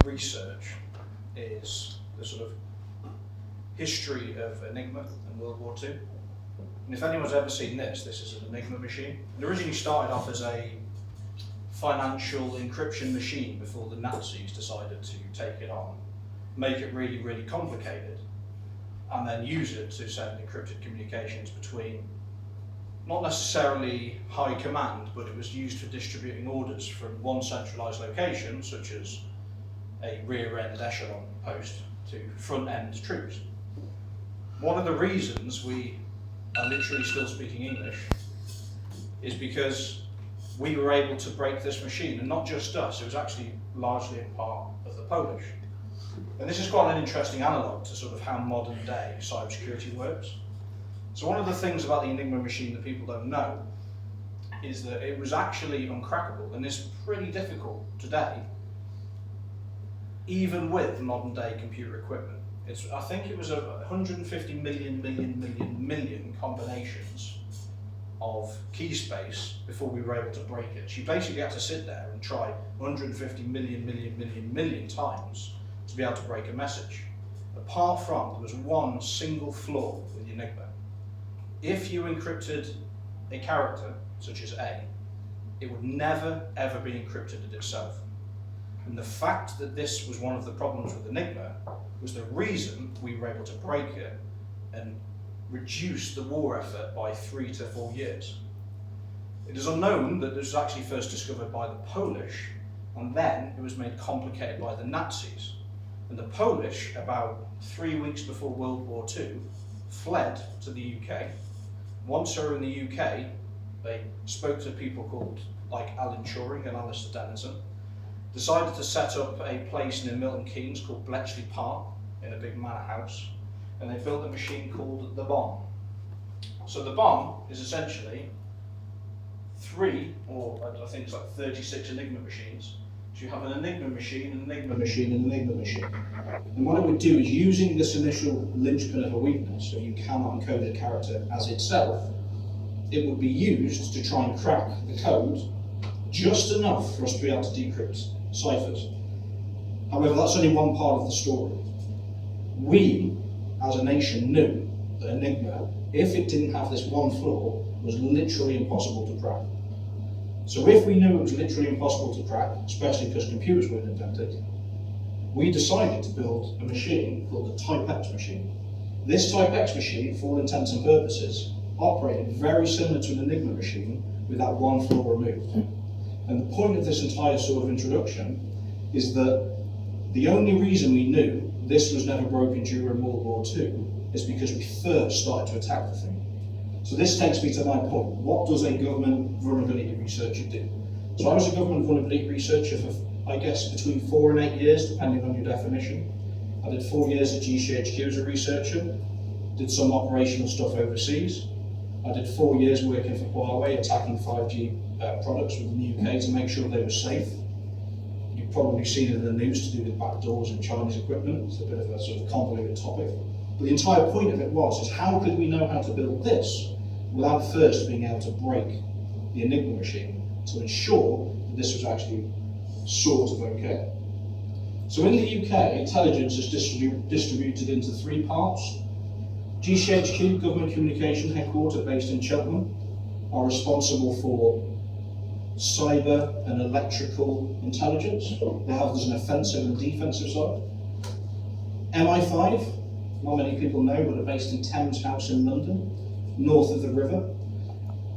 research is the sort of history of Enigma and World War II. And if anyone's ever seen this is an Enigma machine. It originally started off as a financial encryption machine before the Nazis decided to take it on, make it really, really complicated, and then use it to send encrypted communications between not necessarily high command, but it was used for distributing orders from one centralised location, such as a rear-end echelon post, to front-end troops. One of the reasons we are literally still speaking English is because we were able to break this machine, and not just us, it was actually largely a part of the Polish. And this is quite an interesting analogue to sort of how modern day cybersecurity works. So one of the things about the Enigma machine that people don't know is that it was actually uncrackable, and is pretty difficult today, even with modern day computer equipment. I think it was 150 million combinations of key space before we were able to break it. So you basically had to sit there and try 150 million times to be able to break a message. Apart from, there was one single flaw with Enigma. If you encrypted a character, such as A, it would never ever be encrypted itself. And the fact that this was one of the problems with Enigma was the reason we were able to break it and reduce the war effort by 3 to 4 years. It is unknown that this was actually first discovered by the Polish, and then it was made complicated by the Nazis. And the Polish, about 3 weeks before World War II, fled to the UK. Once they were in the UK, they spoke to people called like Alan Turing and Alistair Dennison, decided to set up a place near Milton Keynes called Bletchley Park in a big manor house, and they built a machine called the bomb. So the bomb is essentially 3, or I think it's like 36 Enigma machines. So you have an Enigma machine, an Enigma machine, and an Enigma machine. And what it would do is, using this initial linchpin of a weakness, so you cannot encode a character as itself, it would be used to try and crack the code just enough for us to be able to decrypt ciphers. However, that's only one part of the story. We, as a nation, knew that Enigma, if it didn't have this one flaw, was literally impossible to crack. So if we knew it was literally impossible to crack, especially because computers weren't invented, we decided to build a machine called the Type X machine. This Type X machine, for all intents and purposes, operated very similar to an Enigma machine with that one flaw removed. And the point of this entire sort of introduction is that the only reason we knew this was never broken during World War II is because we first started to attack the thing. So this takes me to my point. What does a government vulnerability researcher do? So I was a government vulnerability researcher for, I guess, between 4 and 8 years, depending on your definition. I did 4 years at GCHQ as a researcher, did some operational stuff overseas. I did 4 years working for Powel, attacking 5G products within the UK to make sure they were safe. You've probably seen it in the news to do with backdoors and Chinese equipment. It's a bit of a sort of convoluted topic. But the entire point of it is how could we know how to build this without first being able to break the Enigma machine to ensure that this was actually sort of okay. So in the UK, intelligence is distributed into 3 parts. GCHQ, Government Communication Headquarters, based in Cheltenham, are responsible for cyber and electrical intelligence. They have there's an offensive and defensive side. MI5, not many people know, but are based in Thames House in London, north of the river.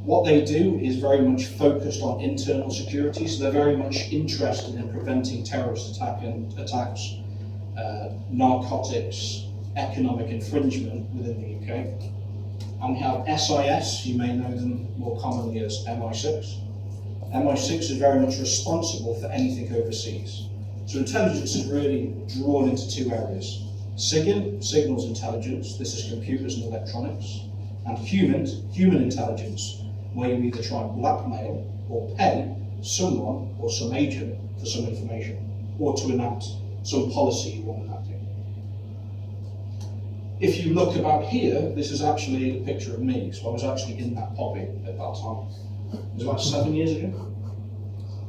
What they do is very much focused on internal security, so they're very much interested in preventing terrorist attacks, narcotics, economic infringement within the UK. And we have SIS, you may know them more commonly as MI6. MI6 is very much responsible for anything overseas. So intelligence is really drawn into 2 areas. SIGINT, signals intelligence, this is computers and electronics, and human intelligence, where you either try and blackmail or pay someone or some agent for some information, or to enact some policy you want enacting. If you look about here, this is actually a picture of me, so I was actually in that poppy at that time. It was about 7 years ago.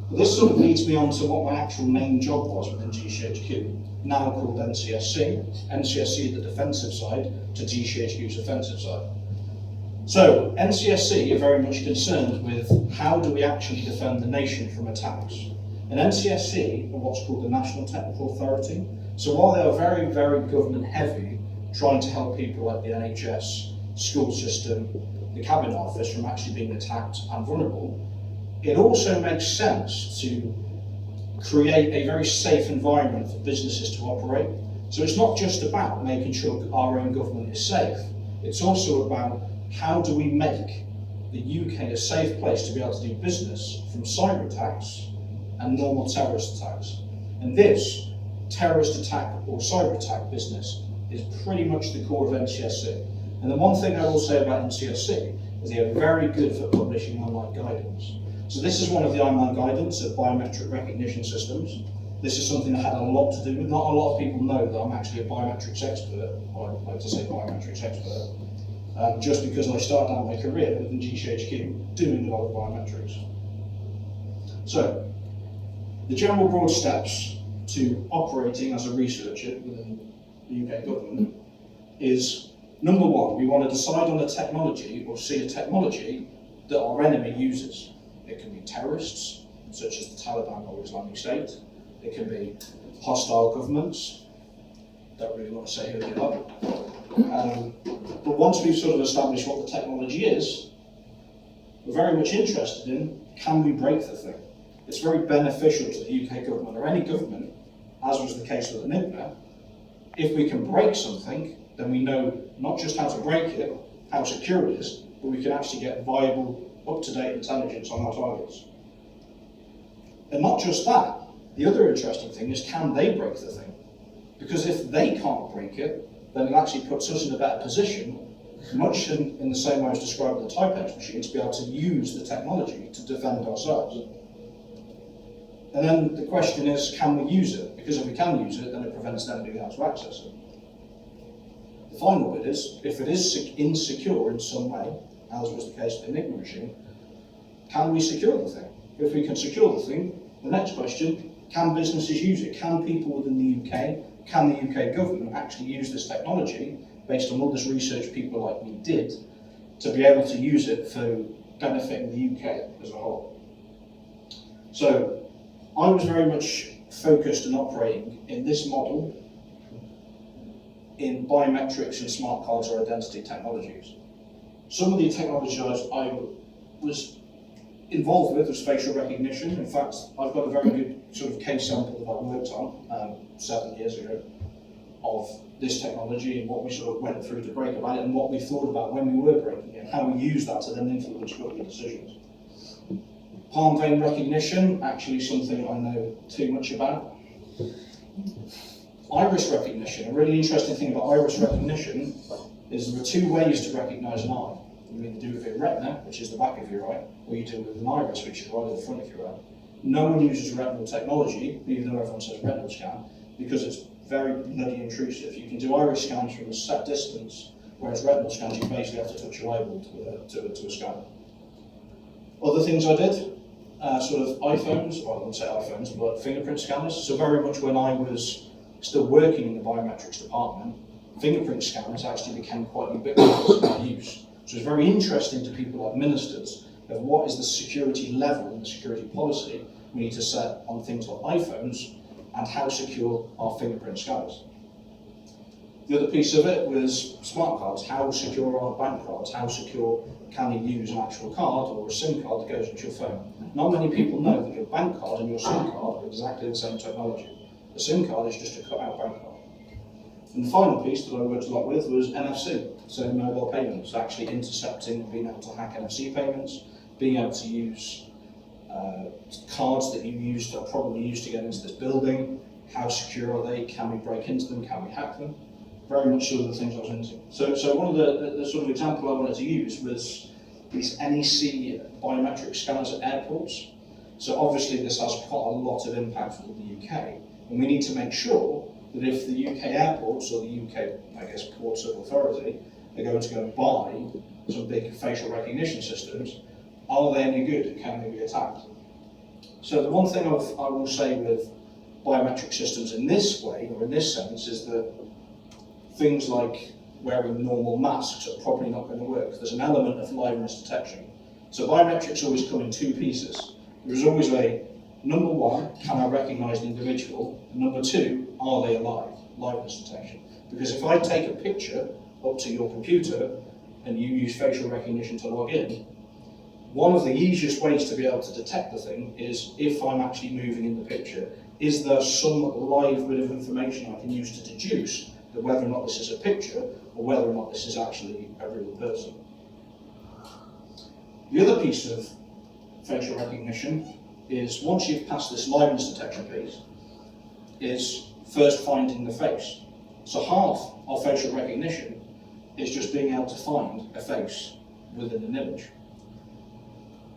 But this sort of leads me on to what my actual main job was within GCHQ, now called NCSC. NCSC the defensive side to GCHQ's offensive side. So NCSC are very much concerned with how do we actually defend the nation from attacks. And NCSC are what's called the National Technical Authority. So while they are very, very government heavy, trying to help people like the NHS, school system, the Cabinet Office from actually being attacked and vulnerable, it also makes sense to create a very safe environment for businesses to operate. So it's not just about making sure our own government is safe, it's also about how do we make the UK a safe place to be able to do business from cyber attacks and normal terrorist attacks. And this terrorist attack or cyber attack business is pretty much the core of NCSC. And the one thing I will say about NCSC is they are very good for publishing online guidance. So this is one of the online guidance of biometric recognition systems. This is something that had a lot to do with, not a lot of people know that I'm actually a biometrics expert, or I like to say biometrics expert, just because I started out my career within GCHQ doing a lot of biometrics. So, the general broad steps to operating as a researcher within the UK government is, number one, we want to decide on a technology or see a technology that our enemy uses. It can be terrorists, such as the Taliban or Islamic State. It can be hostile governments. Don't really want to say who they are. But once we've sort of established what the technology is, we're very much interested in, can we break the thing? It's very beneficial to the UK government or any government, as was the case with Enigma. If we can break something, then we know not just how to break it, how secure it is, but we can actually get viable, up-to-date intelligence on our targets. And not just that, the other interesting thing is, can they break the thing? Because if they can't break it, then it actually puts us in a better position, much in the same way as described in the Typex machine, to be able to use the technology to defend ourselves. And then the question is, can we use it? Because if we can use it, then it prevents them being able to access it. The final bit is, if it is insecure in some way, as was the case with the Enigma machine, can we secure the thing? If we can secure the thing, the next question, can businesses use it? Can people within the UK, can the UK government actually use this technology, based on all this research people like me did, to be able to use it for benefiting the UK as a whole? So, I was very much focused and operating in this model in biometrics and smart cards or identity technologies. Some of the technologies I was involved with was facial recognition. In fact, I've got a very good sort of case sample that I worked on 7 years ago of this technology and what we sort of went through to break about it and what we thought about when we were breaking it and how we used that to then influence government decisions. Palm vein recognition, actually something I know too much about. Iris recognition, a really interesting thing about iris recognition is there are two ways to recognise an eye. You either do it with your retina, which is the back of your eye, or you do it with an iris, which is right at the front of your eye. No one uses retinal technology, even though everyone says retinal scan, because it's very bloody intrusive. You can do iris scans from a set distance, whereas retinal scans you basically have to touch your eyeball to a scan. Other things I did, sort of iPhones, well I wouldn't say iPhones, but fingerprint scanners. So very much when I was still working in the biometrics department, fingerprint scanners actually became quite ubiquitous in their use. So it's very interesting to people like ministers of what is the security level and the security policy we need to set on things like iPhones and how secure are fingerprint scanners. The other piece of it was smart cards. How secure are bank cards? How secure can you use an actual card or a SIM card that goes into your phone? Not many people know that your bank card and your SIM card are exactly the same technology. The SIM card is just a cut-out bank card. And the final piece that I worked a lot with was NFC, so mobile payments, actually intercepting and being able to hack NFC payments, being able to use cards that you probably used to get into this building. How secure are they? Can we break into them? Can we hack them? Very much sort of the things I was into. So one of the sort of example I wanted to use was these NEC biometric scanners at airports. So obviously this has quite a lot of impact for the UK, and we need to make sure that if the UK airports or the UK, I guess, Ports Authority are going to go and buy some big facial recognition systems, are they any good? Can they be attacked? So the one thing I will say with biometric systems in this way, or in this sense, is that things like wearing normal masks are probably not going to work. There's an element of liveness detection. So biometrics always come in two pieces. There's always a, number one, can I recognise the individual? And number two, are they alive? Liveness detection. Because if I take a picture up to your computer and you use facial recognition to log in, one of the easiest ways to be able to detect the thing is if I'm actually moving in the picture. Is there some live bit of information I can use to deduce that whether or not this is a picture or whether or not this is actually a real person? The other piece of facial recognition is once you've passed this liveness detection piece, is first finding the face. So half of facial recognition is just being able to find a face within an image.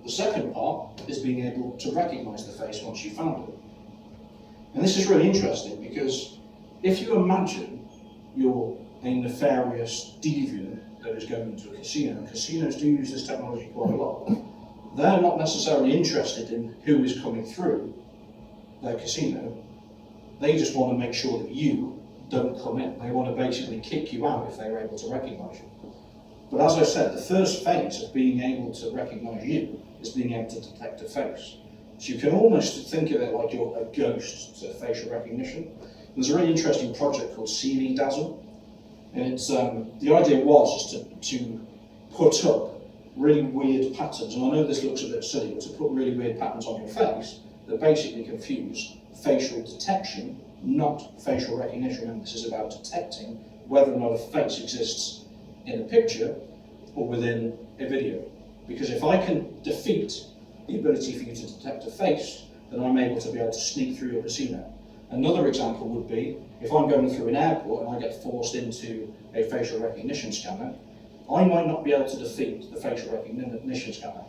The second part is being able to recognise the face once you've found it. And this is really interesting because if you imagine you're a nefarious deviant that is going into a casino, and casinos do use this technology quite a lot, they're not necessarily interested in who is coming through their casino. They just want to make sure that you don't come in. They want to basically kick you out if they're able to recognise you. But as I said, the first phase of being able to recognise you is being able to detect a face. So you can almost think of it like you're a ghost to facial recognition. There's a really interesting project called CV Dazzle, and it's the idea was to put up really weird patterns. And I know this looks a bit silly, but to put really weird patterns on your face that basically confuse facial detection, not facial recognition. And this is about detecting whether or not a face exists in a picture or within a video. Because if I can defeat the ability for you to detect a face, then I'm able to be able to sneak through your casino. Another example would be if I'm going through an airport and I get forced into a facial recognition scanner, I might not be able to defeat the facial recognition scanner.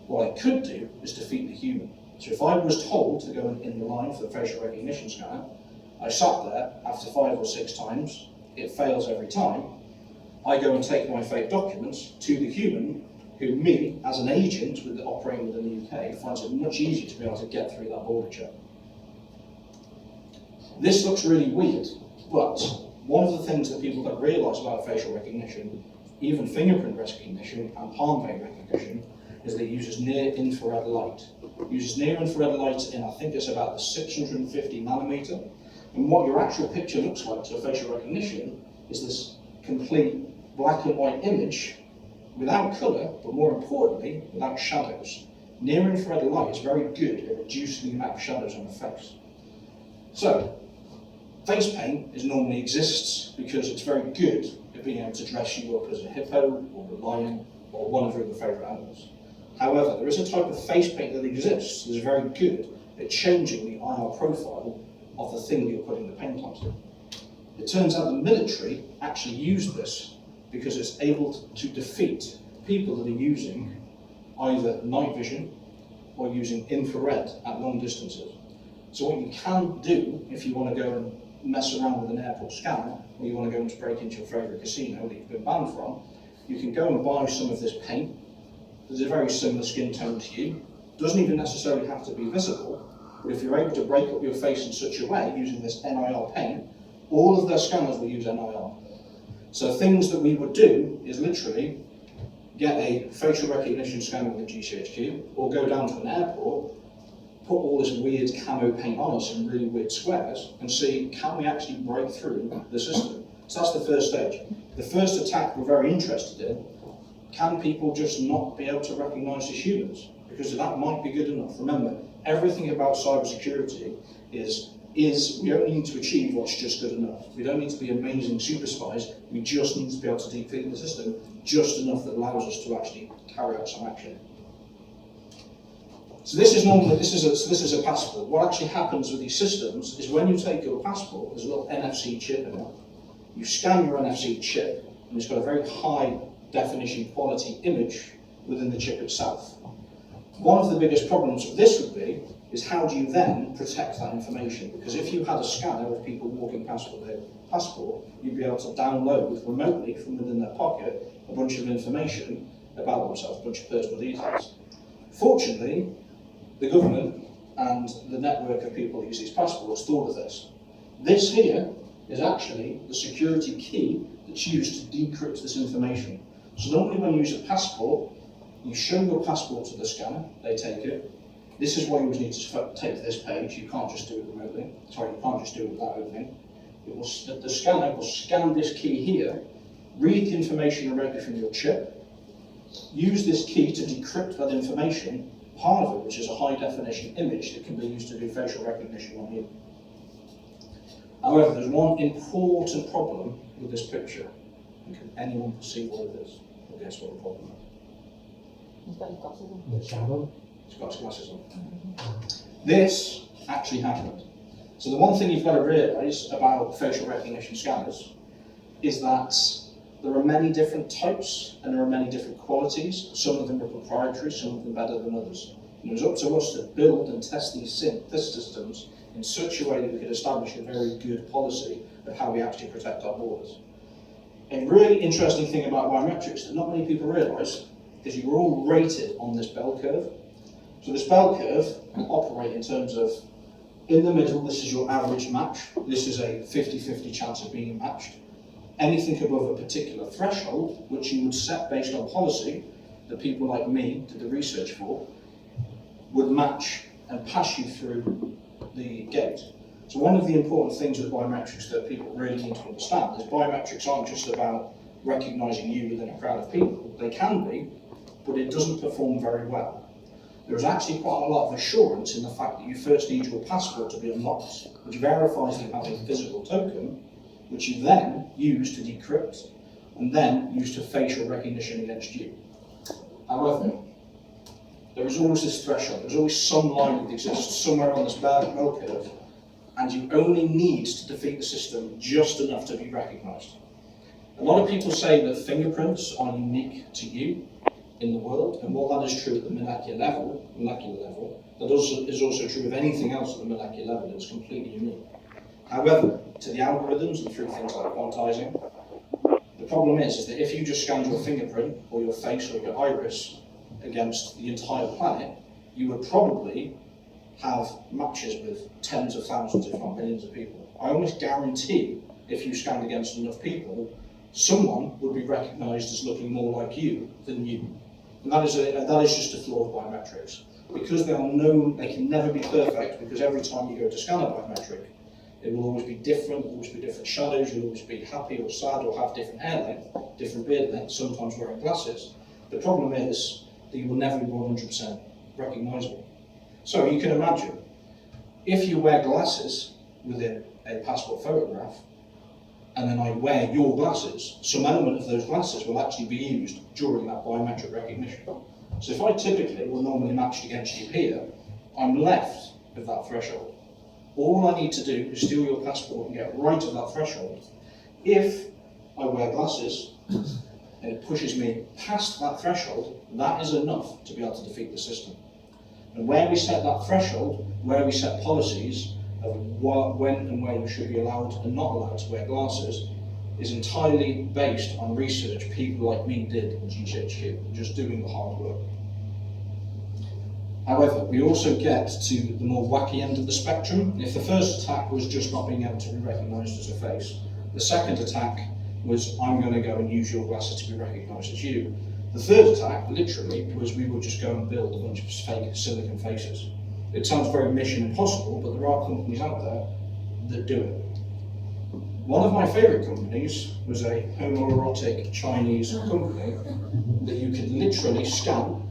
What I could do is defeat the human. So if I was told to go in the line for the facial recognition scanner, I sat there after 5 or 6 times, it fails every time, I go and take my fake documents to the human, who me, as an agent operating within the UK, finds it much easier to be able to get through that border check. This looks really weird, but one of the things that people don't realise about facial recognition, even fingerprint recognition and palm vein recognition, is that it uses near-infrared light. It uses near-infrared light in, I think it's about the 650 nanometer, and what your actual picture looks like to facial recognition is this complete black and white image without colour, but more importantly, without shadows. Near-infrared light is very good at reducing the amount of shadows on the face. So, face paint normally exists because it's very good at being able to dress you up as a hippo or a lion or one of your other favourite animals. However, there is a type of face paint that exists that is very good at changing the IR profile of the thing you're putting the paint onto. It turns out the military actually use this because it's able to defeat people that are using either night vision or using infrared at long distances. So what you can do if you want to go and mess around with an airport scanner, or you want to go and break into your favourite casino that you've been banned from, you can go and buy some of this paint. There's a very similar skin tone to you. Doesn't even necessarily have to be visible, but if you're able to break up your face in such a way using this NIR paint, all of their scanners will use NIR. So things that we would do is literally get a facial recognition scanner with a GCHQ, or go down to an airport, put all this weird camo paint on us in really weird squares, and see, can we actually break through the system? So that's the first stage. The first attack we're very interested in, can people just not be able to recognise as humans? Because that might be good enough. Remember, everything about cybersecurity is we only need to achieve what's just good enough. We don't need to be amazing super spies, we just need to be able to defeat the system just enough that allows us to actually carry out some action. So this is a passport. What actually happens with these systems is when you take your passport, there's a little NFC chip in it. You scan your NFC chip, and it's got a very high definition quality image within the chip itself. One of the biggest problems with this would be is how do you then protect that information? Because if you had a scanner of people walking past with their passport, you'd be able to download remotely from within their pocket a bunch of information about themselves, a bunch of personal details. Fortunately, the government and the network of people that use these passports thought of this. This here is actually the security key that's used to decrypt this information. So normally when you use a passport, you show your passport to the scanner, they take it. This is why you always need to take this page, you can't just do it remotely. Sorry, you can't just do it without opening. The scanner will scan this key here, read the information directly from your chip, use this key to decrypt that information, part of it which is a high definition image that can be used to do facial recognition on you. However, there's one important problem with this picture. Can anyone perceive what it is? Or guess what the problem is? He's got his glasses on. The shadow? He's got his glasses on. This actually happened. So the one thing you've got to realise about facial recognition scanners is that there are many different types and there are many different qualities. Some of them are proprietary, some of them better than others. And it was up to us to build and test these systems in such a way that we could establish a very good policy of how we actually protect our borders. A really interesting thing about biometrics that not many people realise is you were all rated on this bell curve. So this bell curve will operate in terms of, in the middle, this is your average match. This is a 50-50 chance of being matched. Anything above a particular threshold, which you would set based on policy, that people like me did the research for, would match and pass you through the gate. So one of the important things with biometrics that people really need to understand is biometrics aren't just about recognising you within a crowd of people. They can be, but it doesn't perform very well. There's actually quite a lot of assurance in the fact that you first need your passport to be unlocked, which verifies that you have a physical token, which you then use to decrypt, and then use to facial recognition against you. However, there is always this threshold, there's always some line that exists somewhere on this bell curve, and you only need to defeat the system just enough to be recognised. A lot of people say that fingerprints are unique to you in the world, and while that is true at the molecular level, that is also true of anything else at the molecular level. It's completely unique. However, to the algorithms and through things like quantizing, the problem is that if you just scanned your fingerprint or your face or your iris against the entire planet, you would probably have matches with tens of thousands, if not millions of people. I almost guarantee if you scanned against enough people, someone would be recognised as looking more like you than you. And that is just a flaw of biometrics. Because they can never be perfect, because every time you go to scan a biometric, it will always be different, there will always be different shadows, you'll always be happy or sad or have different hair length, different beard length, sometimes wearing glasses. The problem is that you will never be 100% recognisable. So you can imagine, if you wear glasses within a passport photograph, and then I wear your glasses, some element of those glasses will actually be used during that biometric recognition. So if I typically were normally matched against you here, I'm left with that threshold. All I need to do is steal your passport and get right to that threshold. If I wear glasses and it pushes me past that threshold, that is enough to be able to defeat the system. And where we set that threshold, where we set policies of when and where you should be allowed and not allowed to wear glasses, is entirely based on research people like me did at GCHQ, just doing the hard work. However, we also get to the more wacky end of the spectrum. If the first attack was just not being able to be recognised as a face, the second attack was I'm going to go and use your glasses to be recognised as you. The third attack, literally, was we would just go and build a bunch of fake silicon faces. It sounds very mission impossible, but there are companies out there that do it. One of my favourite companies was a homoerotic Chinese company that you could literally scan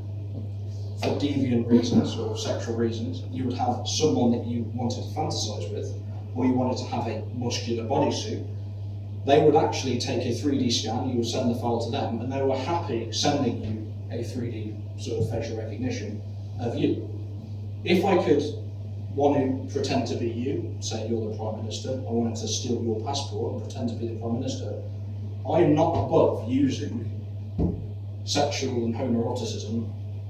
for deviant reasons or sexual reasons. You would have someone that you wanted to fantasise with, or you wanted to have a muscular bodysuit. They would actually take a 3D scan, you would send the file to them, and they were happy sending you a 3D sort of facial recognition of you. If I could want to pretend to be you, say you're the Prime Minister, I wanted to steal your passport and pretend to be the Prime Minister, I am not above using sexual and homoeroticism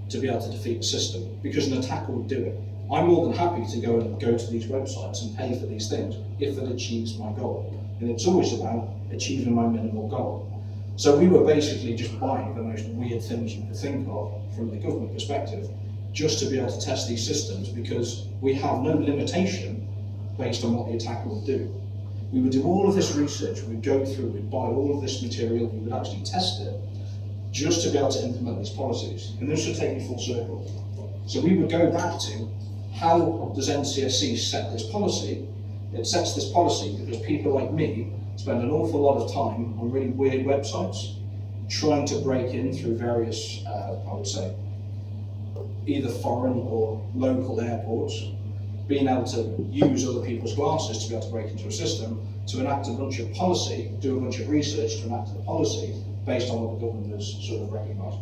to be able to defeat the system, because an attacker would do it. I'm more than happy to go to these websites and pay for these things if it achieves my goal. And it's always about achieving my minimal goal. So we were basically just buying the most weird things you could think of from the government perspective just to be able to test these systems, because we have no limitation based on what the attacker would do. We would do all of this research, we'd go through, we'd buy all of this material, we would actually test it, just to be able to implement these policies. And this would take me full circle. So we would go back to, how does NCSC set this policy? It sets this policy because people like me spend an awful lot of time on really weird websites, trying to break in through various, I would say, either foreign or local airports, being able to use other people's glasses to be able to break into a system, to enact a bunch of policy, do a bunch of research to enact the policy based on what the government has sort of recognised.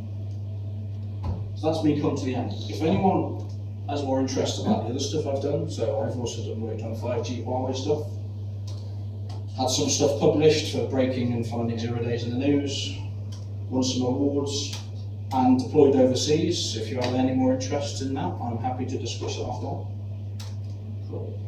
So that's me come to the end. If anyone has more interest about the other stuff I've done, so I've also done work on 5G Huawei stuff, had some stuff published for breaking and finding 0 days in the news, won some awards, and deployed overseas. If you have any more interest in that, I'm happy to discuss it offline. Cool.